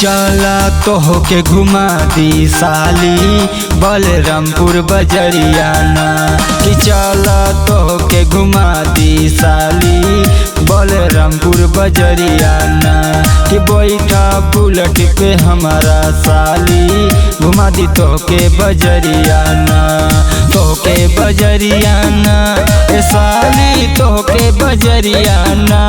चला तोहके घुमा दी साली बलरामपुर बजरियाना। कि चला तोहके घुमा दी साली बलरामपुर बजरियाना। कि बैठा बुलेट पे हमारा साली घुमा दी तोहके बजरियाना। तोहके बजरियाना ए साली तोहके बजरियाना।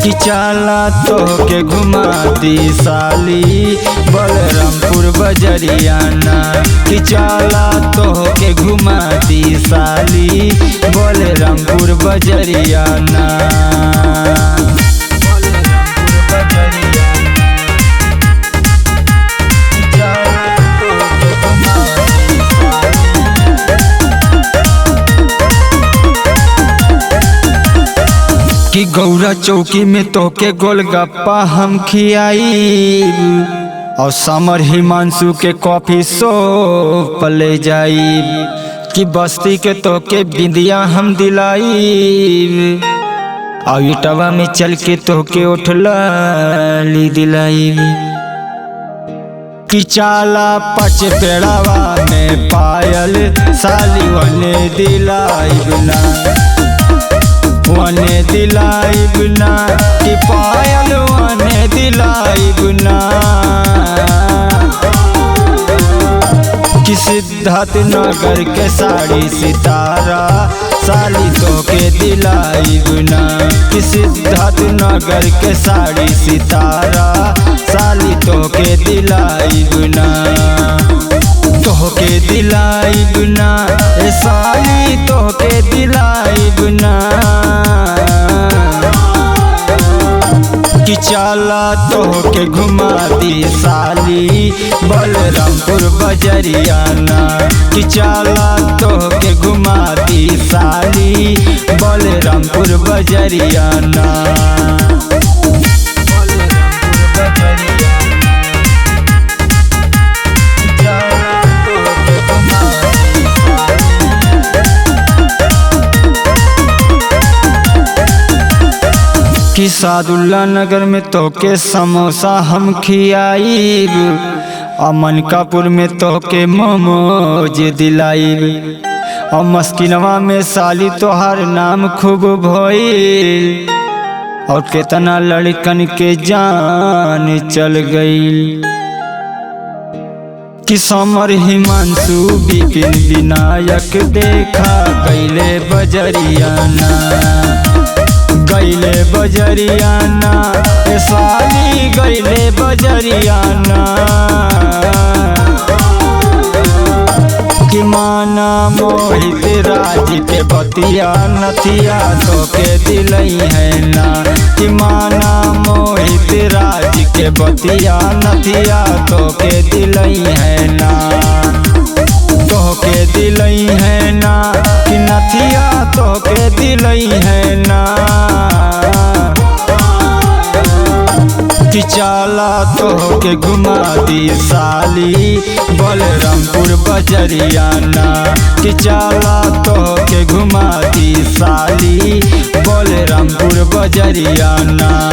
कि चला तोहके घुमा दी साली बलरामपुर बजरियाना। कि चला तोहके घुमा दी साली बलरामपुर बजरियाना। कि गौरा चौकी में तोके गोलगप्पा हम खियाई और समर हिमांशु के कॉफी शॉप ले जाई। कि बस्ती के तोके बिंदिया हम दिलाई और इटवा में चल के तोके उठला दिलाई। कि चाला पच पेड़ावा में पायल साली वने दिलाई बिना वने दिलाई बिना। कि पायल वने दिलाई बिना। कि सिद्धार्थ नगर के साड़ी सितारा साली तोके दिलाई बिना। कि सिद्धार्थ नगर के साड़ी सितारा साली तोके दिलाई बिना। तोहके दिलाई बिना ए साली तोहके दिलाई बिना। कि चला तोहके घुमा दी साली बलरामपुर बजरियाना। कि चला तोहके घुमा दी साली बलरामपुर बजरियाना। कि सादुल्ला नगर में तोके समोसा हम खियाई और मनकापुर में तोके मोमोज दिलाई और मस्किनवा में साली तोहार नाम खूब भइल और केतना लड़कन के जान चल गई। कि समर हिमांशु विपिन विनायक देखा गईले बजरियाना। गईले बजरियाना ए साली गईले बजरियाना। कि माना मोहित राज के बतिया नथिया तोके दिलई है ना। कि माना मोहित राज के बतिया नथिया तोके दिलई है ना। तोहके दिलई है ना। कि नथिया तोहके दिलई है ना। कि चला तोहके घुमा दी साली बलरामपुर बजरियाना। कि चला तोहके घुमा दी साली बलरामपुर बजरियाना।